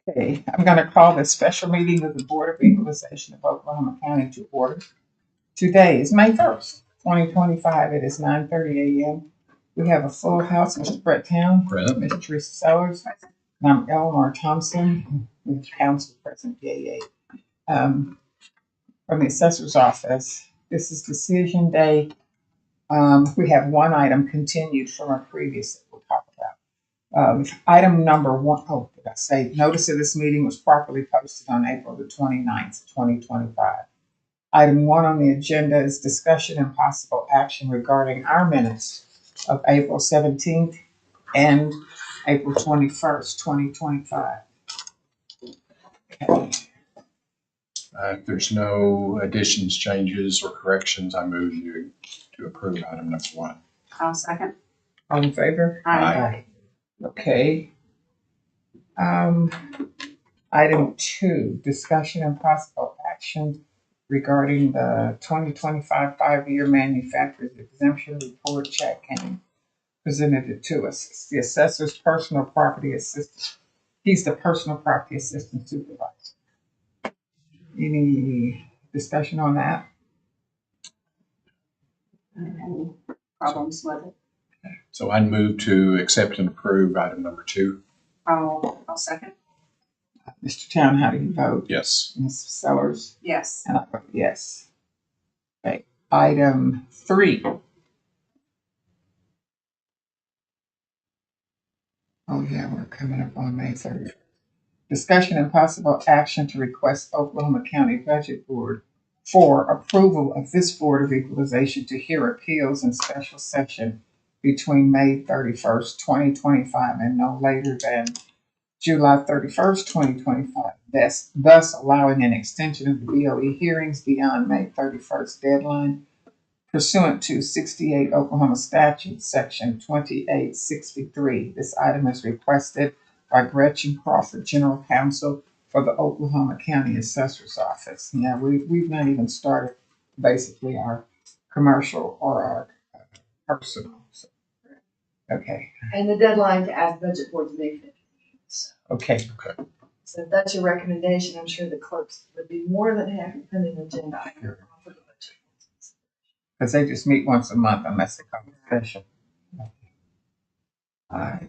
Okay, I'm going to call this special meeting of the Board of Equalization of Oklahoma County to order. Today is May 1st, 2025. It is 9:30 a.m. We have a full house. Mr. Brett Town, Present. Ms. Teresa Sellers, and I'm Eleanor Thompson, with Council President BAA. From the Assessor's Office, this is decision day. We have one item continued from our previous that we'll talk about. Item number one, oh, did I say, notice of this meeting was properly posted on April the 29th, 2025. Item one on the agenda is discussion and possible action regarding our minutes of April 17th and April 21st, 2025. Okay. If there's no additions, changes, or corrections, I move you to approve item number one. I'll second. All in favor? Aye. Okay. Item two, discussion and possible action regarding the 2025 5-year manufacturer's exemption report check came presented it to us. It's the assessor's personal property assistant. He's the personal property assistant supervisor. Any discussion on that? Any problems with it? So I move to accept and approve item number two. I'll second. Mr. Town, how do you vote? Yes. Ms. Sellers? Yes. And I vote yes. Okay. Item three. Oh yeah, we're coming up on May 3rd. Discussion and possible action to request Oklahoma County Budget Board for approval of this Board of Equalization to hear appeals in special session between May 31st, 2025 and no later than July 31st, 2025, thus allowing an extension of the BOE hearings beyond May 31st deadline pursuant to 68 Oklahoma Statute, Section 2863. This item is requested by Gretchen Crawford, General Counsel for the Oklahoma County Assessor's Office. Yeah, we've not even started basically our commercial or our personal. So, okay. And the deadline to ask budget board to make it. Okay. So if that's your recommendation, I'm sure the clerks would be more than happy to put an agenda item for the budget. Because they just meet once a month unless they come to session. Can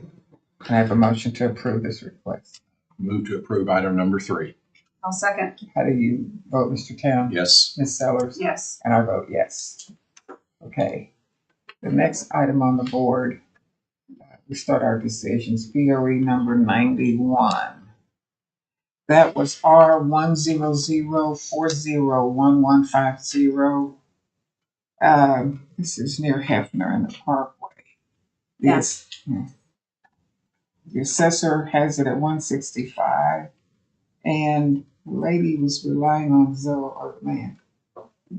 I have a motion to approve this request? Move to approve item number three. I'll second. How do you vote, Mr. Town? Yes. Ms. Sellers? Yes. And I vote yes. Okay. The next item on the board, we start our decisions, BOE number 91. That was R100401150. This is near Hefner in the Parkway. Yes. The assessor has it at 165, and the lady was relying on Zillow, or man,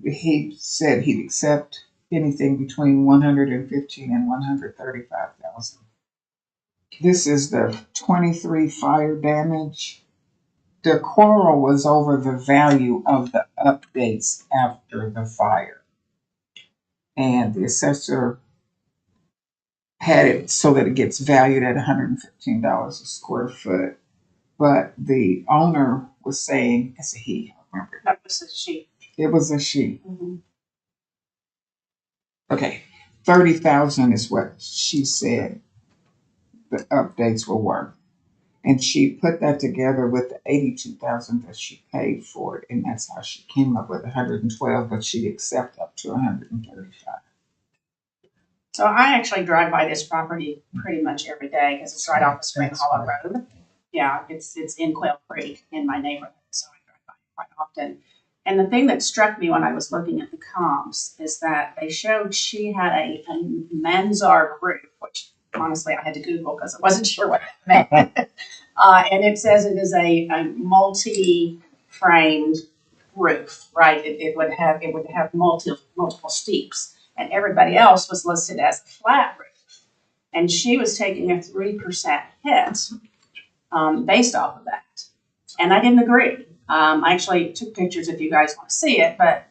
he said he'd accept anything between 115 and 135,000. This is the 23 fire damage. The quarrel was over the value of the updates after the fire. And the assessor had it so that it gets valued at $115 a square foot. But the owner was saying, it's a he, I remember. That was a she. It was a she. Mm-hmm. Okay, 30,000 is what she said the updates were worth. And she put that together with the 82,000 that she paid for it, and that's how she came up with 112, but she'd accept up to 135. So I actually drive by this property pretty much every day because it's right off of Spring That's Hollow fine. Road. Yeah, it's in Quail Creek in my neighborhood, so I drive by quite often. And the thing that struck me when I was looking at the comps is that they showed she had a mansard roof, which honestly I had to Google because I wasn't sure what that meant. And it says it is a multi-framed roof, right? It would have multiple steeps, and everybody else was listed as a flat roof. And she was taking a 3% hit based off of that, and I didn't agree. I actually took pictures if you guys want to see it, but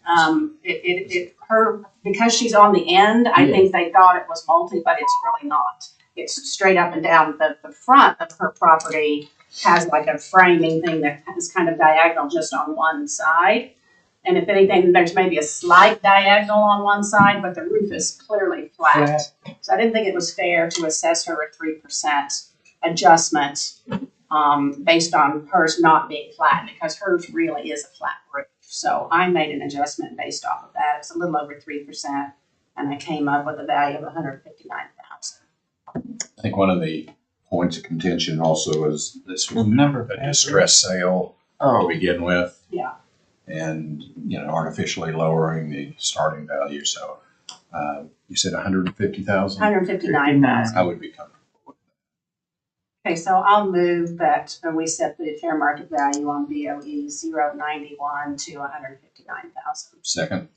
her, because she's on the end, I think they thought it was multi, but it's really not. It's straight up and down. The front of her property has like a framing thing that is kind of diagonal just on one side. And if anything, there's maybe a slight diagonal on one side, but the roof is clearly flat. So I didn't think it was fair to assess her a 3% adjustment based on hers not being flat, because hers really is a flat roof. So I made an adjustment based off of that. It's a little over 3%, and I came up with a value of $159,000. I think one of the points of contention also is this was Number a distress sale to begin with. Yeah. And, artificially lowering the starting value. So you said 150,000? 159,000. I would be comfortable with Okay, so I'll move that we set the fair market value on BOE 091 to 159,000. that. Second?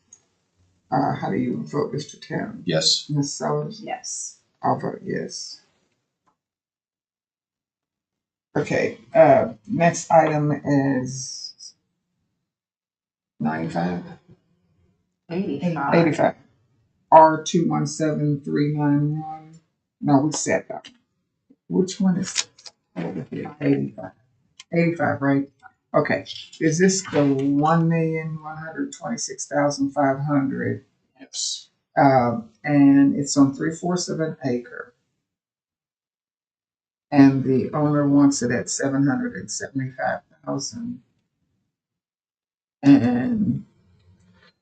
How do you vote, Mr. Taylor? Yes. Ms. Sellers? Yes. I'll vote yes. Okay, next item is 95? 85. R217391. No, we said that. Which one is over here? 85. 85, right? Okay. Is this the 1,126,500? Yes. And it's on 3/4 of an acre. And the owner wants it at 775,000. And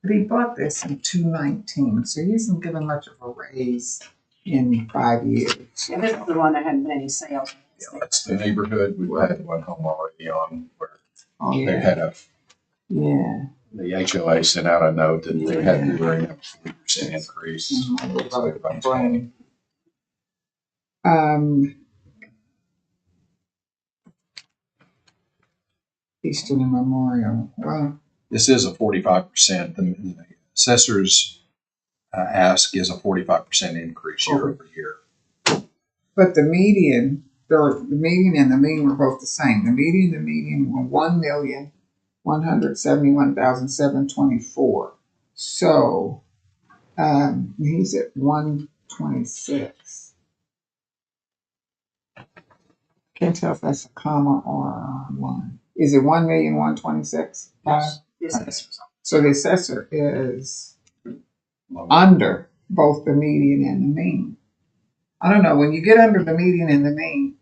he bought this in 2019, so he hasn't given much of a raise in 5 years. Yeah, this is the one that hadn't been any sales. Yeah, that's the neighborhood. We had one home already on where Oh, they yeah. had Yeah. the HOA sent out a note that they had to bring up a 40% increase. Eastern and Memorial. Well, This is a 45%. The assessor's ask is a 45% increase year over year. but the median and the mean were both the same. The median were 1,171,724. So he's at 126. Can't tell if that's a comma or a one. Is it 1,126,000? Yes. Yes. So the assessor is under both the median and the mean. I don't know, when you get under the median and the mean,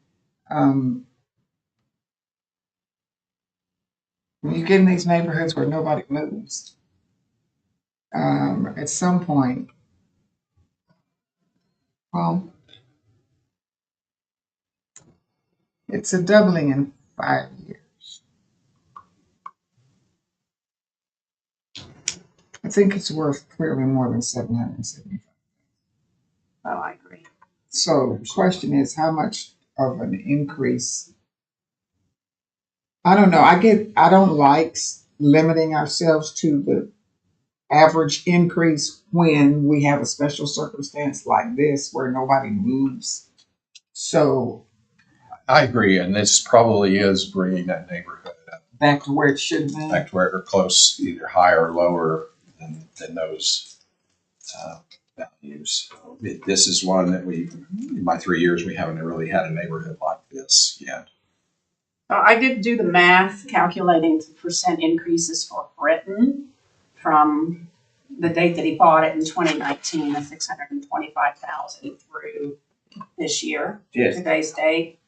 when you get in these neighborhoods where nobody moves, at some point, well, it's a doubling in 5 years. I think it's worth clearly more than 775. Oh, I agree. So the question is, how much of an increase? I don't know. I don't like limiting ourselves to the average increase when we have a special circumstance like this where nobody moves. So I agree, and this probably is bringing that neighborhood up back to where it should have been. back to where they're close, either higher or lower than those values. This is one that in my 3 years, we haven't really had a neighborhood like this yet. I did do the math calculating the percent increases for Britain from the date that he bought it in 2019, the 625,000 through this year, Yes. today's date,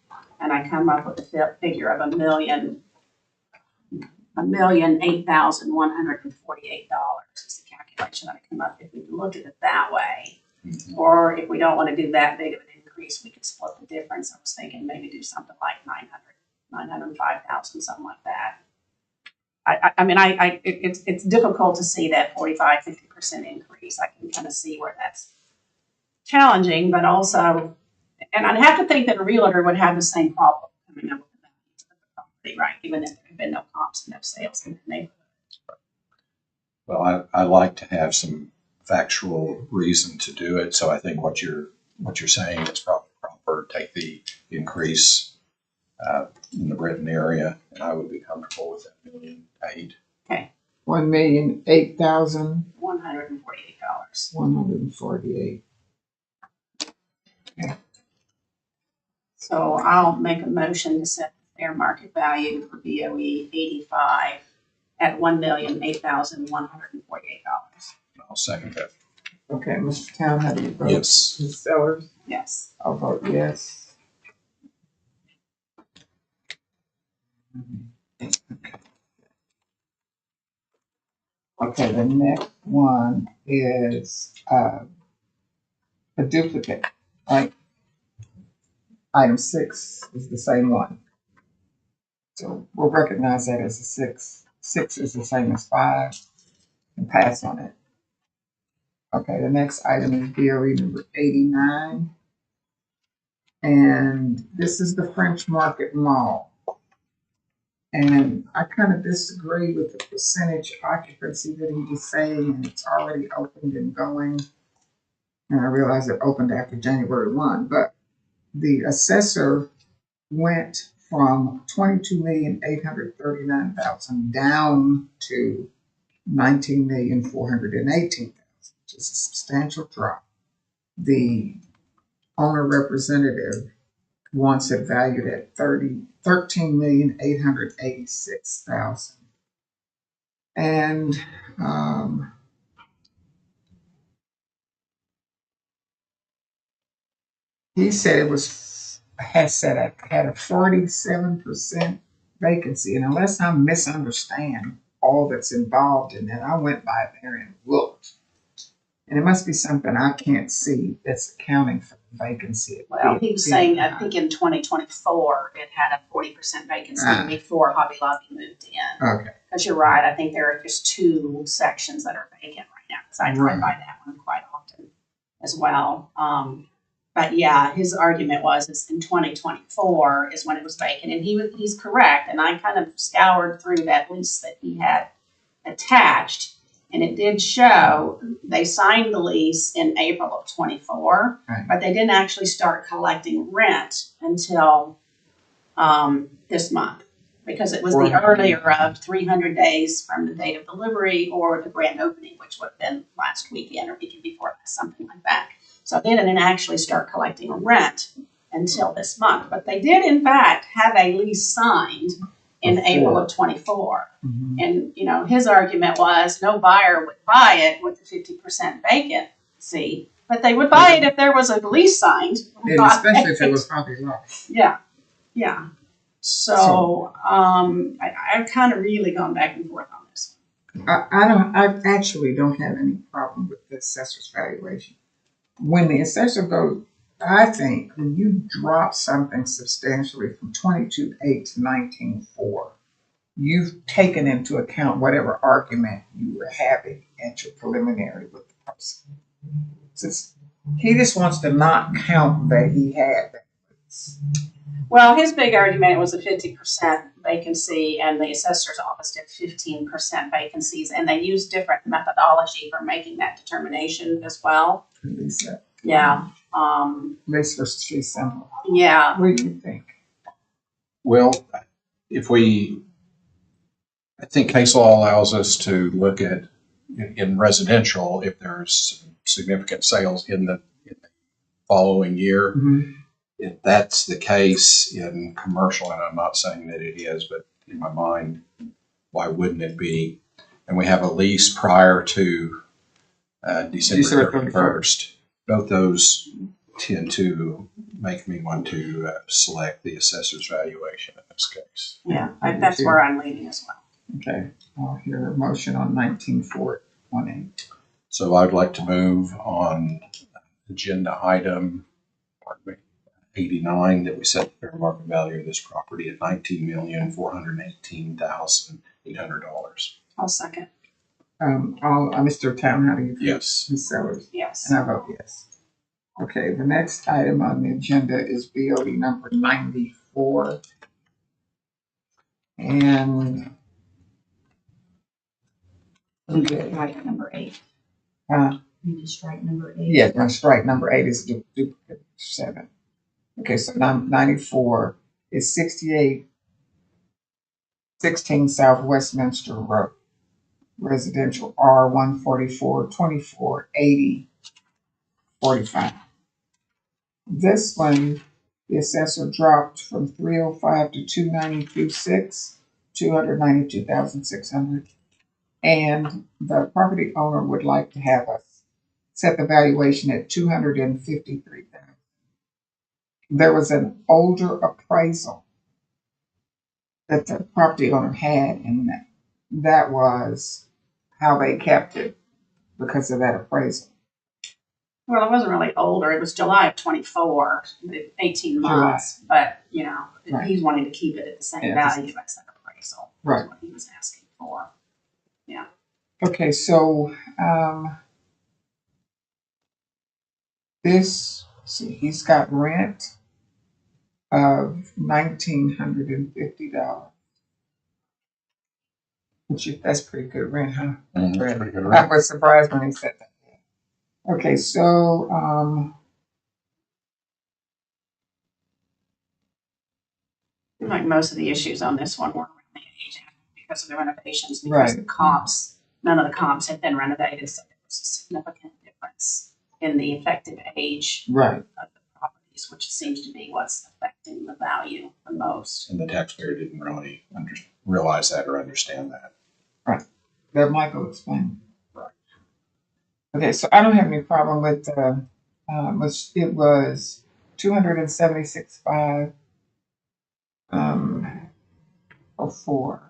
and I come up with a figure of $1,008,148 is the calculation that I come up if we look at it that way. Mm-hmm. Or if we don't want to do that big of an increase, we could split the difference. I was thinking maybe do something like 905,000, something like that. It's difficult to see that 45-50% increase. I can kind of see where that's challenging, but also, and I'd have to think that a realtor would have the same problem coming up with the property, right? Even if there have been no comps and no sales in the neighborhood. Well, I like to have some factual reason to do it. So I think what you're saying is probably proper. Take the increase in the Britain area, and I would be comfortable with that $1,008,000. Okay. $1,008,148. $148. So I'll make a motion to set fair market value for BOE 85 at $1,008,148. I'll second that. Okay, Mr. Town, how do you vote? Yes. Ms. Sellers? Yes. I'll vote yes. Okay, the next one is a duplicate, right? Item 6 is the same one. So we'll recognize that as a 6. 6 is the same as 5 and pass on it. Okay, the next item is BOE number 89. And this is the French Market Mall. And I kind of disagree with the percentage occupancy that he was saying, and it's already opened and going. And I realize it opened after January 1, but the assessor went from 22,839,000 down to 19,418,000, which is a substantial drop. The owner representative wants it valued at 13,886,000. And he said it had a 47% vacancy. And unless I misunderstand all that's involved in that, I went by there and looked. And it must be something I can't see that's accounting for the vacancy. Well, he was saying, I think in 2024, it had a 40% vacancy before Hobby Lobby moved in. Okay. Because you're right, I think there are just 2 sections that are vacant right now. Because I drive by that one quite often as well. But yeah, his argument is in 2024 is when it was vacant, and he's correct. And I kind of scoured through that lease that he had attached. And it did show they signed the lease in April of 24, right, but they didn't actually start collecting rent until this month, because it was the earlier of 300 days from the date of delivery or the grand opening, which would have been last weekend or weekend before that, something like that. So they didn't actually start collecting rent until this month. But they did, in fact, have a lease signed in April of 24. Mm-hmm. And, his argument was no buyer would buy it with the 50% vacancy, but they would buy it if there was a lease signed. And especially if it was Hobby Lobby. Yeah, yeah. So I've kind of really gone back and forth on this. I actually don't have any problem with the assessor's valuation. When the assessor goes, I think when you drop something substantially from 22.8 to 19.4, you've taken into account whatever argument you were having at your preliminary with the person. He just wants to not count that he had that. Well, his big argument was a 50% vacancy, and the assessor's office did 15% vacancies, and they used different methodology for making that determination as well. Lisa. Yeah. Lease versus fee simple. Yeah. What do you think? Well, I think case law allows us to look at in residential if there's significant sales in the following year. Mm-hmm. If that's the case in commercial, and I'm not saying that it is, but in my mind, why wouldn't it be? And we have a lease prior to December 31st. Both those tend to make me want to select the assessor's valuation in this case. Yeah, that's where I'm leaning as well. Okay, I'll hear a motion on 19.418. So I'd like to move on agenda item 89 that we set the fair market value of this property at $19,418,800. I'll second. Mr. Town, how do you vote? Yes. Ms. Sellers? Yes. And I vote yes. Okay, the next item on the agenda is BOE number 94. And Strike number 8. You need to strike number 8. yeah, my strike number 8 is duplicate 7. Okay, so 94 is 6816 South Westminster Road, residential R144 24 80 45. This one The assessor dropped from 305 to 292.6, 292,600. And the property owner would like to have us set the valuation at 253,000. There was an older appraisal that the property owner had, and that was how they kept it because of that appraisal. Well, it wasn't really older. It was July of 24, 18 months. But, you know, Right. he's wanting to keep it at the same Yeah, value as that appraisal. Right. That's what he was asking for. Okay, so he's got rent of $1,950, that's pretty good rent, huh? That's pretty good. I was surprised when he said that. Okay, so Like most of the issues on this one were around the age because of the renovations, because the comps, none of the comps had been renovated, so there was a significant difference in the effective age right, of the properties, which seems to be what's affecting the value the most. And the taxpayer didn't really realize that or understand that. that Michael explained. Right. Okay, so I don't have any problem with it was 276.5 before.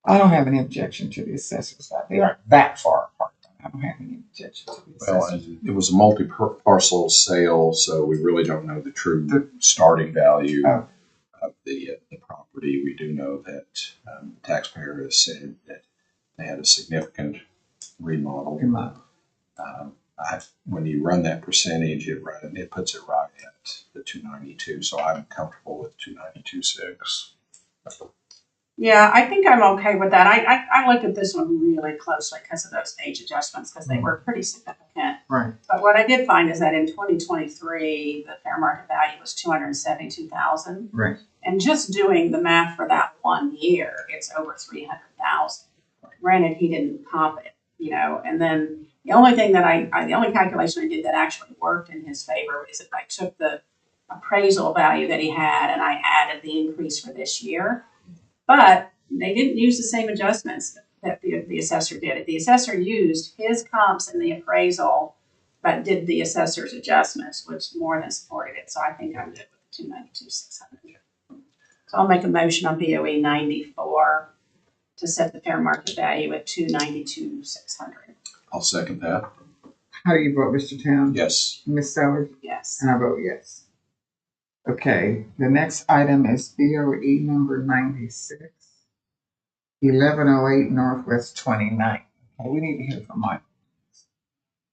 I don't have any objection to the assessors. They aren't that far apart. I don't have any objection to the Well, assessors. and it was a multi-parcel sale, so we really don't know the true starting value Oh. of the property. We do know that the taxpayer has said that they had a significant remodel. When you run that percentage, it puts it right at the 292. So I'm comfortable with 292.6. Yeah, I think I'm okay with that. I looked at this one really closely because of those age adjustments, because they were pretty significant. Right. But what I did find is that in 2023, the fair market value was 272,000. Right. And just doing the math for that 1 year, it's over 300,000. Granted, he didn't comp it, you know, and then the only thing that the only calculation I did that actually worked in his favor is if I took the appraisal value that he had and I added the increase for this year. But they didn't use the same adjustments that the assessor did. The assessor used his comps in the appraisal, but did the assessor's adjustments, which more than supported it. So I think I'm good with the 292,600. So I'll make a motion on BOE 94 to set the fair market value at 292,600. I'll second that. How do you vote, Mr. Town? Yes. Ms. Sellers? Yes. And I vote yes. Okay, the next item is BOE number 96, 1108 Northwest 29th. Okay, we need to hear from Mike.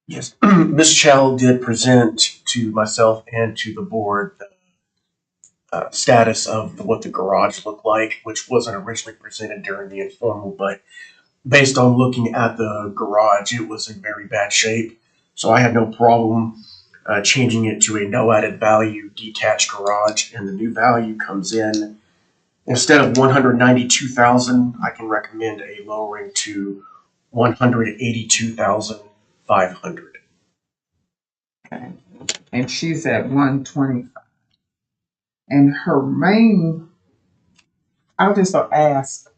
Yes, Ms. Chow did present to myself and to the board the status of what the garage looked like, which wasn't originally presented during the informal, but based on looking at the garage, it was in very bad shape. So I had no problem changing it to a no added value detached garage, and the new value comes in, instead of 192,000, I can recommend a lowering to 182,500. Okay, and she's at 125. And her main, I'll just ask,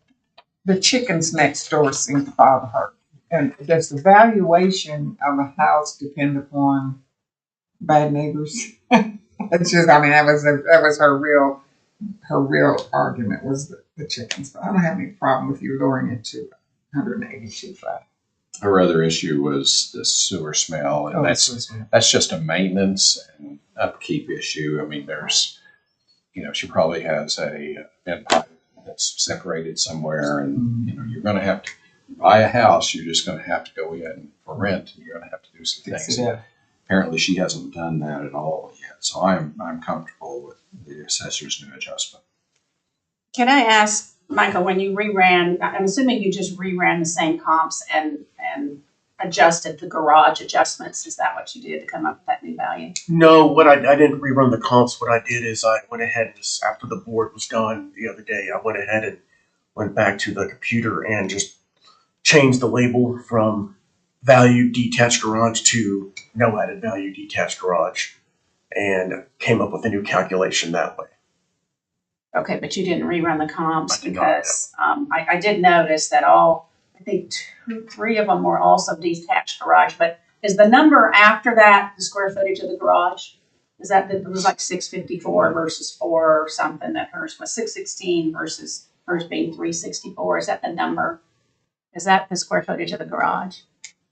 the chickens next door seem to bother her. And does the valuation of a house depend upon bad neighbors? It's just, I mean, that was her real argument was the chickens. But I don't have any problem with you lowering it to 182.5. Her other issue was the sewer smell, and that's just a maintenance and upkeep issue. I mean, there's, she probably has a vent pipe that's separated somewhere, and you're going to have to buy a house. You're just going to have to go in for rent, and you're going to have to do some things. Apparently, she hasn't done that at all yet, so I'm comfortable with the assessor's new adjustment. Can I ask, Michael, when you reran, I'm assuming you just reran the same comps and adjusted the garage adjustments. Is that what you did to come up with that new value? No, I didn't rerun the comps. What I did is I went ahead and just after the board was done the other day, I went ahead and went back to the computer and just changed the label from value detached garage to no added value detached garage. and came up with a new calculation that way. Okay, but you didn't rerun the comps I did not, because, I did notice that I think three of them were also detached garage, but is the number after that the square footage of the garage? Is that, it was like 654 versus 4 or something, that hers was 616 versus hers being 364, is that the number? Is that the square footage of the garage?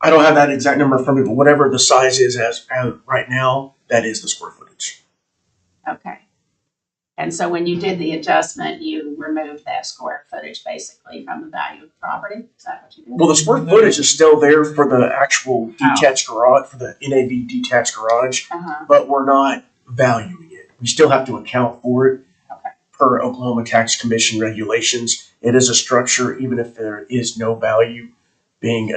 I don't have that exact number from me, but whatever the size is as right now, that is the square footage. Okay. And so when you did the adjustment, you removed that square footage basically from the value of the property? Is that what you did? Well, the square footage is still there for the actual detached garage, for the NAV detached garage, but we're not valuing it. We still have to account for it. Okay. Per Oklahoma Tax Commission regulations. It is a structure, even if there is no value being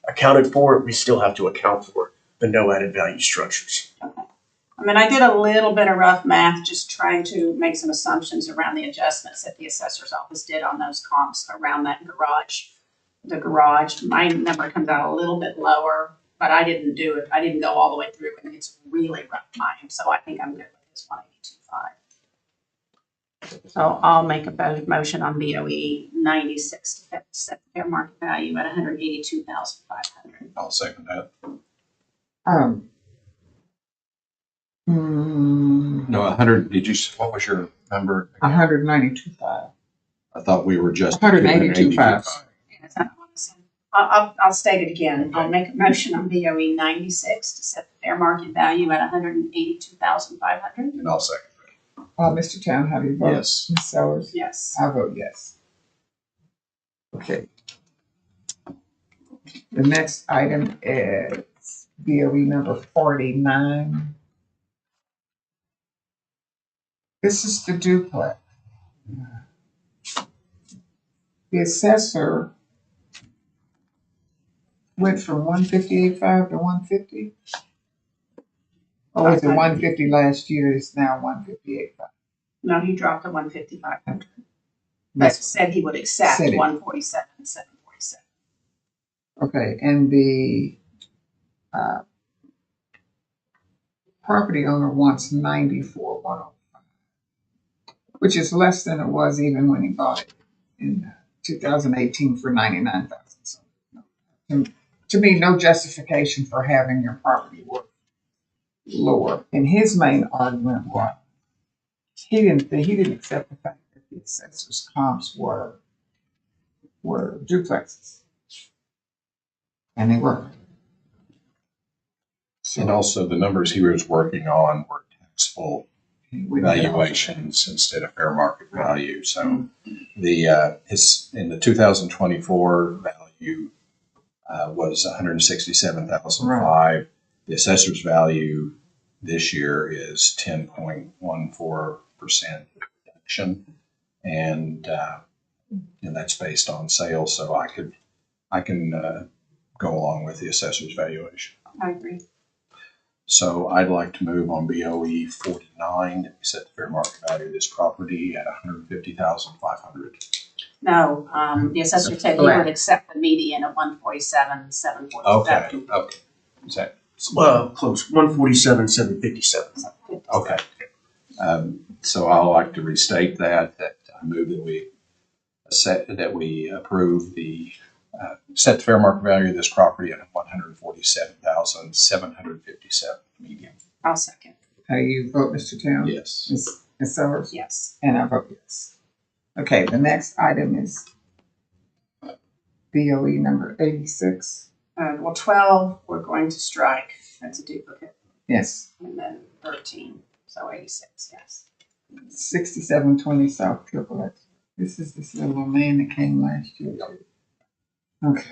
accounted for, we still have to account for the no added value structures. Okay. I mean, I did a little bit of rough math, just trying to make some assumptions around the adjustments that the assessor's office did on those comps around that garage. The garage, my number comes out a little bit lower, but I didn't do it. I didn't go all the way through, and it's really rough mine. So I think I'm good with this 182.5. So I'll make a motion on BOE 96 to set the fair market value at 182,500. I'll second that. No, 100, what was your number? 192.5. I thought we were just. 182.5. I'll state it again. I'll make a motion on BOE 96 to set the fair market value at 182,500. And I'll second Mr. Town, how do you vote? Yes. Ms. Sellers? Yes. I vote yes. Okay. The next item is BOE number 49. This is the duplex. The assessor went from 158.5 to 150. Or was it 150 last year? It's now 158.5. No, he dropped to 15500. That's Said he would accept Said it. 147,747. okay. And the property owner wants 94,105, which is less than it was even when he bought it in 2018 for 99,000. So, to me, no justification for having your property worth lower. And his main argument was he didn't accept the fact that the assessor's comps were duplexes, and they were. And also the numbers he was working on were taxable valuations instead of fair market value. So the in the 2024 value was 167,005. Right. The assessor's value this year is 10.14% reduction, and that's based on sales. So I can go along with the assessor's valuation. I agree. So I'd like to move on BOE 49 to set the fair market value of this property at 150,500. No, the assessor said he would accept the median of 147,747. Okay. Is that Close. 147,757. okay? So I'll like to restate that I move that we approve the set the fair market value of this property at 147,757 median. I'll second. How do you vote, Mr. Town? Yes. Ms. Sellers? Yes. And I vote yes. Okay, the next item is BOE number 86. Well, 12, we're going to strike. That's a duplicate. Yes. And then 13, so 86, yes. 6720 South Triple X. This is this little man that came last year. Okay.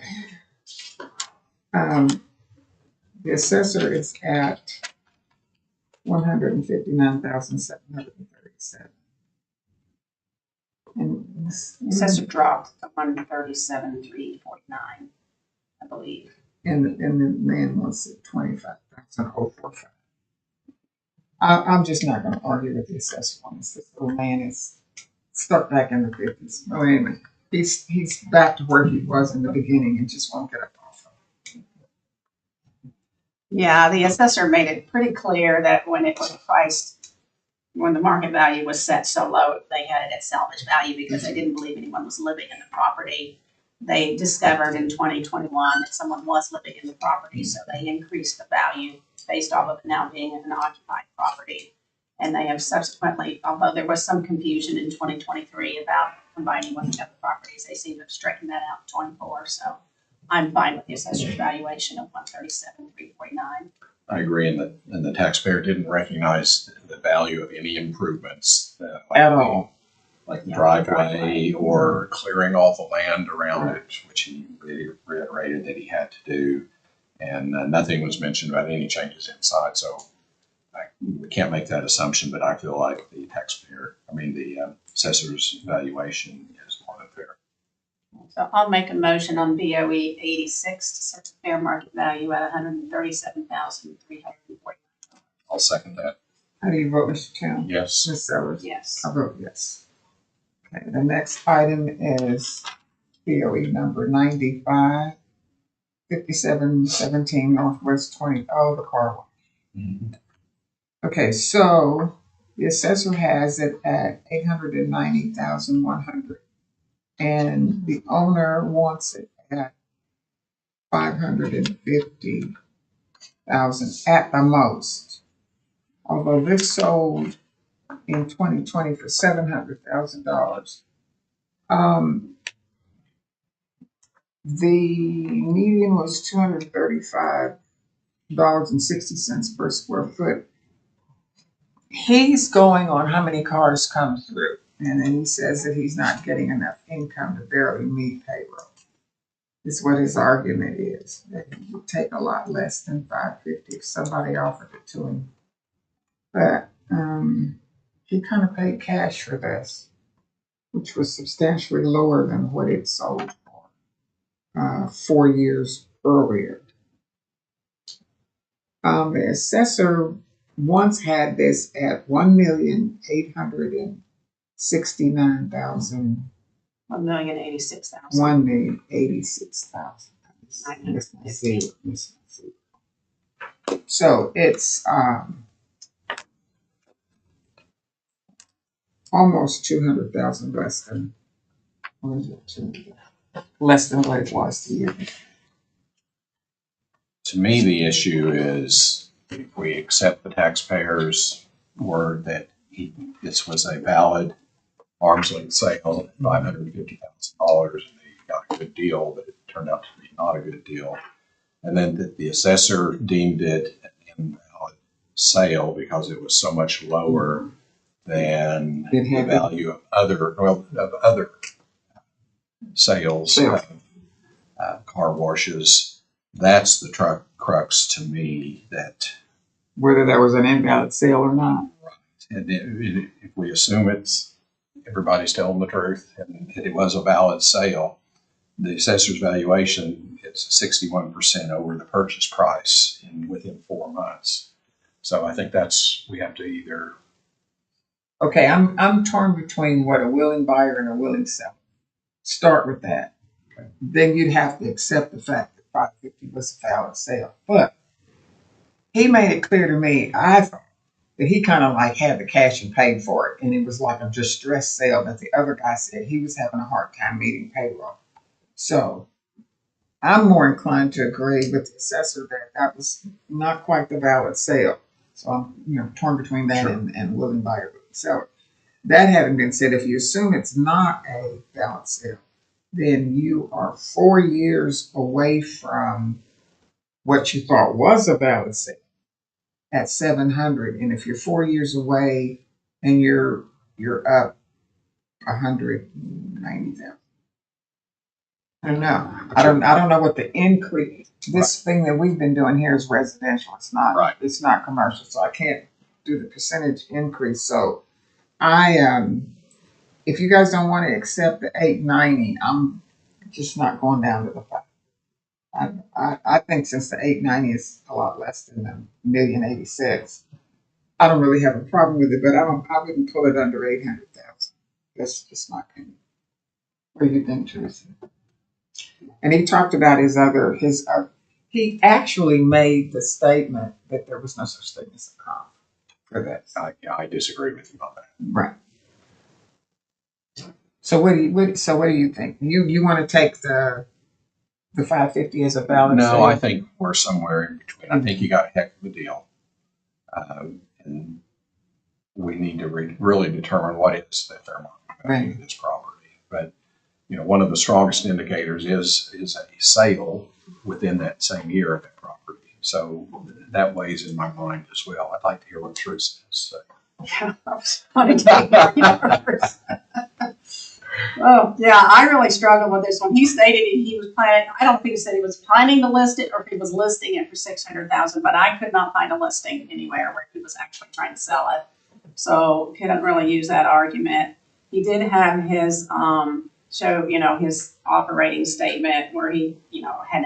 The assessor is at 159,737. And The assessor dropped to 137,349, I believe. and the man wants it 25,045. I'm just not going to argue with the assessor on this. This little man is stuck back in the 50s. Well, anyway, he's back to where he was in the beginning and just won't get up off of it. Yeah, the assessor made it pretty clear that when it was priced, when the market value was set so low, they had it at salvage value because they didn't believe anyone was living in the property. They discovered in 2021 that someone was living in the property, so they increased the value based off of it now being an occupied property. And they have subsequently, although there was some confusion in 2023 about combining with the other properties, they seem to have straightened that out in 24. So I'm fine with the assessor's valuation of 137,349. I agree, and the taxpayer didn't recognize the value of any improvements At all. like the driveway or clearing all the land around it, which he reiterated that he had to do. And nothing was mentioned about any changes inside. So we can't make that assumption, but I feel like the assessor's valuation is more than fair. So I'll make a motion on BOE 86 to set the fair market value at $137,340. I'll second that. How do you vote, Mr. Chow? Yes. Ms. Sellers? Yes. I vote yes. Okay, the next item is BOE number 95, 5717 Northwest 20, the car wash. Mhm. Okay, so the assessor has it at 890,100, and the owner wants it at 550,000 at the most. Although this sold in 2020 for $700,000. The median was $235.60 per square foot. He's going on how many cars come through, and then he says that he's not getting enough income to barely meet payroll. Is what his argument is, that he would take a lot less than 550 if somebody offered it to him. But he kind of paid cash for this, which was substantially lower than what it sold for 4 years earlier. The assessor once had this at 1,869,000. 1,086,000. 1,086,000. So it's almost 200,000 less than what it was the year. To me, the issue is if we accept the taxpayer's word that this was a valid arm's length sale at $550,000 and they got a good deal, but it turned out to be not a good deal. And then that the assessor deemed it an invalid sale because it was so much lower than the value of other sales of car washes. That's the crux to me, that whether that was an invalid sale or not. Right. And if we assume everybody's telling the truth and it was a valid sale, the assessor's valuation is 61% over the purchase price within 4 months. So I think we have to either. Okay, I'm torn between what a willing buyer and a willing seller. Start with that. Okay. Then you'd have to accept the fact that 550 was a valid sale. But he made it clear to me, I thought, that he kind of like had the cash and paid for it, and it was like a distressed sale that the other guy said he was having a hard time meeting payroll. So I'm more inclined to agree with the assessor that was not quite the valid sale. So I'm torn between that and willing buyer, willing seller. That having been said, if you assume it's not a valid sale, then you are 4 years away from what you thought was a valid sale at 700. And if you're 4 years away and you're up 190,000. I don't know. I don't know what the increase. This thing that we've been doing here is residential. It's not. Right. It's not commercial, so I can't do the percentage increase. So if you guys don't want to accept the 890, I'm just not going down to the 5. I think since the 890 is a lot less than the 1,086,000, I don't really have a problem with it. But I wouldn't pull it under 800,000. That's just my opinion. What do you think, Teresa? And he talked about he he actually made the statement that there was no such thing as a comp for that. I disagree with you on that. Right. So what do you think? You want to take the 550 as a valid No, sale? I think we're somewhere in between. I think you got a heck of a deal. And we need to really determine what is the fair market value of this property. But, one of the strongest indicators is a sale within that same year of that property. So that weighs in my mind as well. I'd like to hear what Teresa has to say. Yeah, I was going to take yours. Oh, yeah, I really struggled with this one. He stated he was planning, I don't know if he said he was planning to list it or if he was listing it for 600,000, but I could not find a listing anywhere where he was actually trying to sell it. So couldn't really use that argument. He did have his, show, his operating statement where he,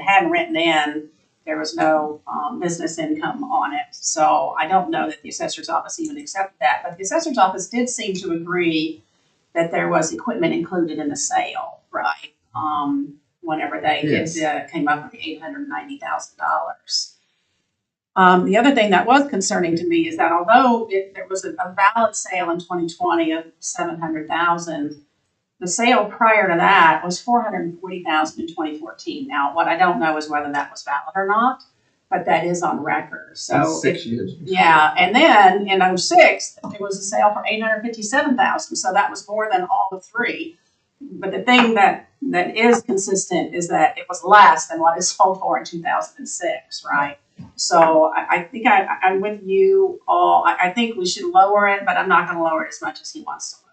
had written in, there was no business income on it. So I don't know that the assessor's office even accepted that, but the assessor's office did seem to agree that there was equipment included in the sale, right? Whenever they came up with $890,000. The other thing that was concerning to me is that although there was a valid sale in 2020 of $700,000, the sale prior to that was $440,000 in 2014. Now, what I don't know is whether that was valid or not, but that is on record. So 6 years. Yeah, and then in 06, it was a sale for $857,000. So that was more than all the three. But the thing that is consistent is that it was less than what it sold for in 2006, right? So I think I'm with you all. I think we should lower it, but I'm not going to lower it as much as he wants to lower it.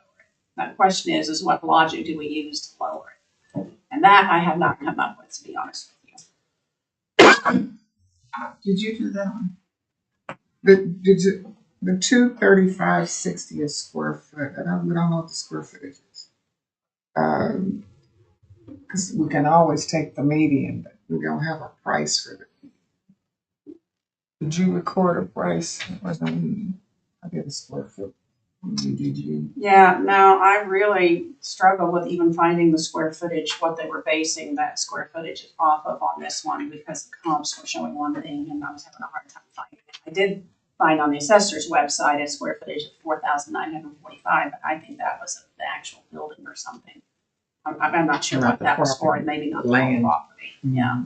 Now, the question is what logic do we use to lower it? And that I have not come up with, to be honest with you. Did you do that one? The 235.60 a square foot. We don't know what the square footage is. Because we can always take the median, but we don't have a price for it. Did you record a price? I did a square foot. Did you? Yeah, no, I really struggle with even finding the square footage, what they were basing that square footage off of on this one, because the comps were showing one thing and I was having a hard time finding it. I did find on the assessor's website a square footage of 4,945, but I think that was the actual building or something. I'm not sure what that was for, and maybe not the whole property. Yeah.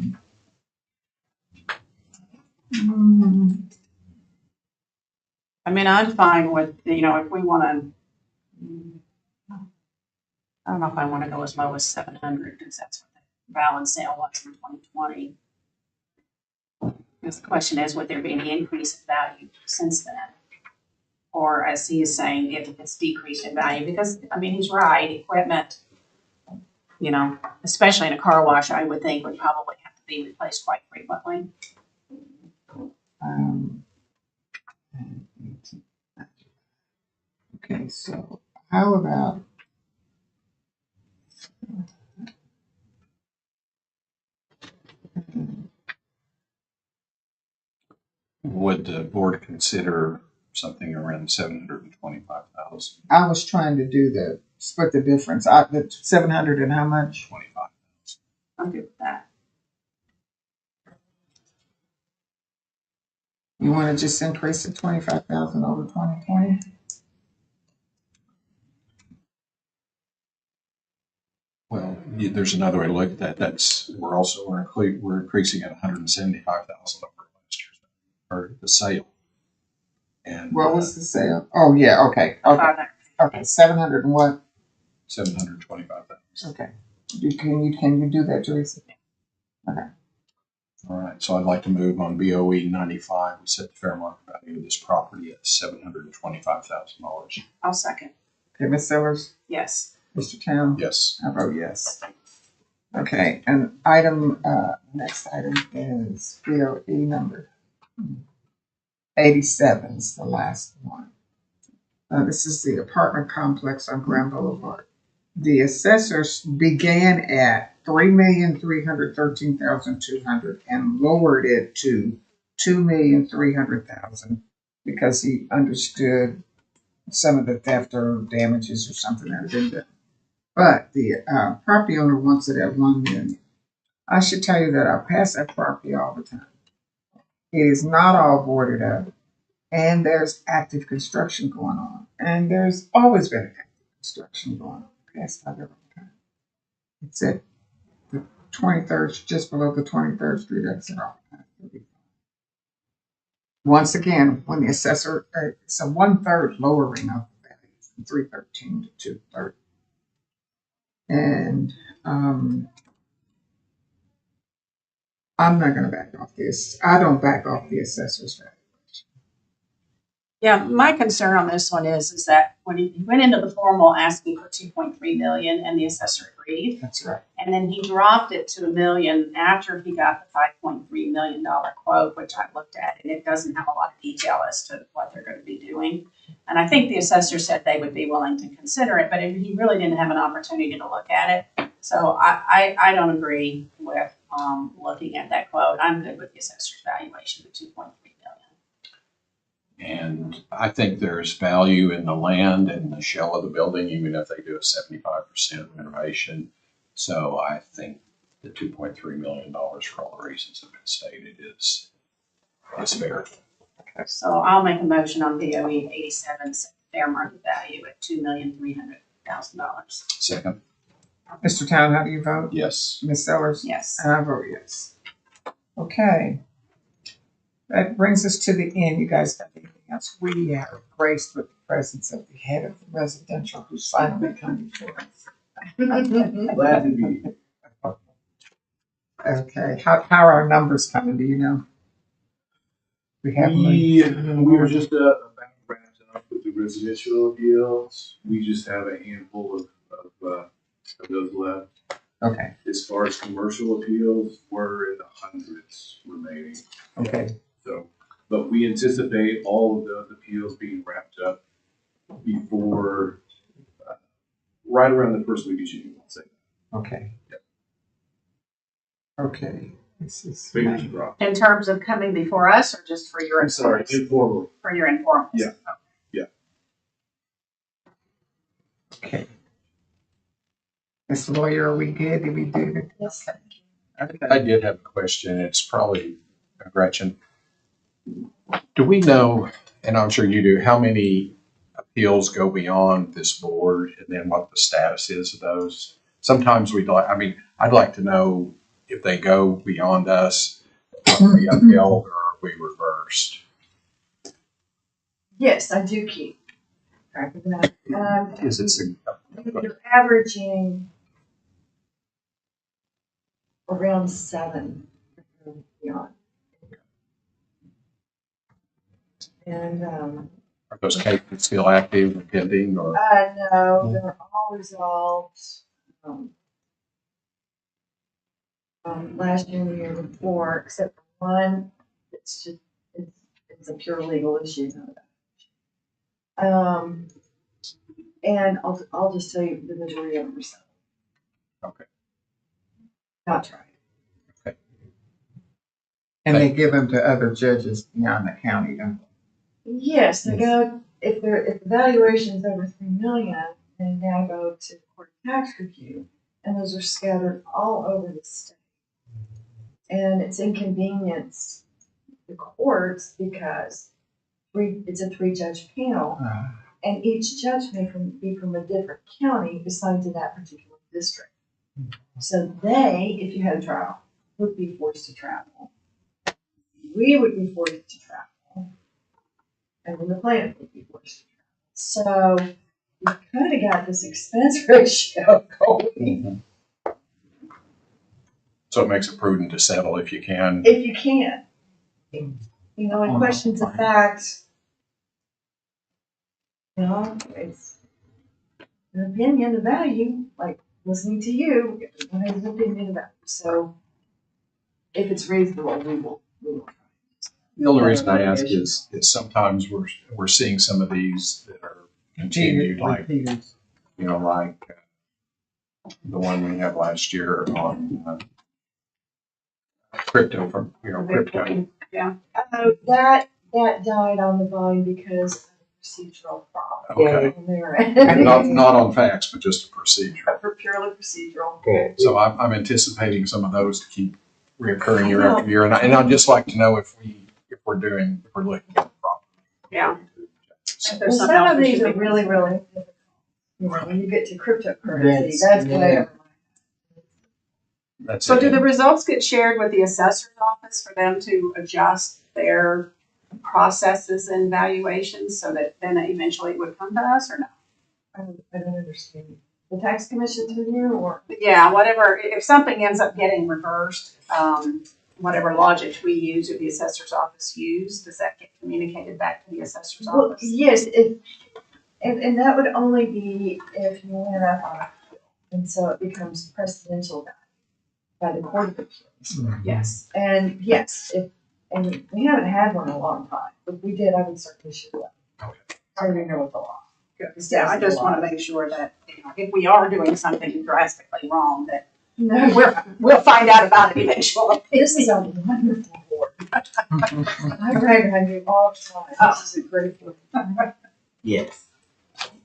Mm-hmm. I mean, I'm fine with, if we want to, I don't know if I want to go as low as 700 because that's what the valid sale was for 2020. Because the question is, would there be any increase in value since then? Or as he is saying, if it's decreased in value? Because, I mean, he's right, equipment, especially in a car wash, I would think would probably have to be replaced quite frequently. Okay, so how about Would the board consider something around 725,000? I was trying to split the difference. The 700 and how much? 25. I'm good with that. You want to just increase it 25,000 over 2020? Well, there's another way to look at that. We're increasing at 175,000 over last year's, or the sale. And What was the sale? Oh yeah, okay. 700 and what? 725,000. Okay. Can you do that, Teresa? Okay. All right. So I'd like to move on BOE 95. We set the fair market value of this property at $725,000. I'll second. Okay, Ms. Sellers? Yes. Mr. Town? Yes. I vote yes. Okay, and next item is BOE number 87 is the last one. This is the apartment complex on Grand Boulevard. The assessors began at $3,313,200 and lowered it to $2,300,000 because he understood some of the theft or damages or something that had been done. But the property owner wants it at $1 million. I should tell you that I pass that property all the time. It is not all boarded up, and there's active construction going on, and there's always been active construction going on past that every time. It's at the 23rd, just below the 23rd Street exit off. Once again, when the assessor, it's a 1/3 lowering of the value from 313 to 230. And I'm not going to back off this. I don't back off the assessor's value. Yeah, my concern on this one is that when he went into the formal asking for 2.3 million and the assessor agreed, That's right. and then he dropped it to $1 million after he got the $5.3 million quote, which I looked at, and it doesn't have a lot of detail as to what they're going to be doing. And I think the assessor said they would be willing to consider it, but he really didn't have an opportunity to look at it. So I don't agree with looking at that quote. I'm good with the assessor's valuation of 2.3 million. And I think there's value in the land and the shell of the building, even if they do a 75% renovation. So I think the $2.3 million for all the reasons that have been stated is fair. So I'll make a motion on BOE 87, fair market value at $2,300,000. Second, Mr. Town, how do you vote? yes. Ms. Sellers? Yes. And I vote yes. Okay. That brings us to the end. You guys got anything else? We are graced with the presence of the head of the residential who's finally coming for us. Glad to be here. Okay. How are our numbers coming? Do you know? We have We were just about wrapped up with the residential appeals. We just have a handful of those left. Okay. As far as commercial appeals, we're in the hundreds remaining. Okay. So, but we anticipate all of those appeals being wrapped up before, right around the first week of June, let's say. Okay. Yep. Okay. This is Fingers crossed. In terms of coming before us or just for your I'm sorry, informally. For your informals? Yeah. okay. Ms. Lawyer, are we good? Did we do it? Yes. I did have a question. It's probably Gretchen. Do we know, and I'm sure you do, how many appeals go beyond this board and then what the status is of those? Sometimes I'd like to know if they go beyond us, are we upheld or are we reversed? Yes, I do keep track of that. Is it You're averaging around 7 beyond. And, are those cases still active or pending or? no, they're all resolved, last year and the year before, except for one, it's just, it's a pure legal issue. And I'll just tell you, the majority of them are settled. Okay. Not tried. And they give them to other judges beyond the county, don't they? Yes, they go, if the valuation is over 3 million, they now go to court of tax review, and those are scattered all over the state. And it's inconvenienced the courts because it's a 3-judge panel, and each judge may be from a different county assigned to that particular district. So they, if you had a trial, would be forced to travel. We would be forced to travel. And then the plaintiff would be forced to travel. So we've kind of got this expense ratio going. So it makes it prudent to settle if you can. If you can. You know, in questions of fact, you know, it's an opinion of value, like listening to you, everyone has an opinion about it. So if it's reasonable, we will. The only reason I ask is sometimes we're seeing some of these that are continued, like, Repeated. you know, like the one we had last year on crypto from, crypto. Yeah. That died on the vine because procedural problem Okay. on their end. Not on facts, but just a procedure. For purely procedural. Good. So I'm anticipating some of those to keep reoccurring year after year. And I'd just like to know if we're looking at it properly. Yeah. If there's Well, something some else of we these should are be really, considering. really difficult. You know, when you get to cryptocurrency, Yes, that's yeah. where. That's So it. do the results get shared with the assessor's office for them to adjust their processes and valuations so that then eventually it would come to us or no? I don't understand. The tax commission through you or? But yeah, whatever, if something ends up getting reversed, whatever logic we use or the assessor's office use, does that get communicated back to the assessor's Well, office? yes, and that would only be if you went up on appeal. And so it becomes precedential by the court of appeals. Yes. And yes, and we haven't had one in a long time. If we did, I would certainly show that. Okay. I already know what the law. Yeah, I just want to make sure that, you know, if we are doing something drastically wrong, that No, we'll find out about it eventually. this is a wonderful board. I ride on you all the time. This is a great board. Yes.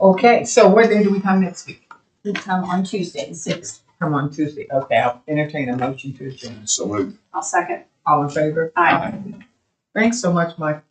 Okay, so what day do we come next week? We come on Tuesday, the 6th. Come on Tuesday. Okay, I'll entertain a motion to adjourn. So moved. I'll second. All in favor? Aye. Thanks so much, Mike.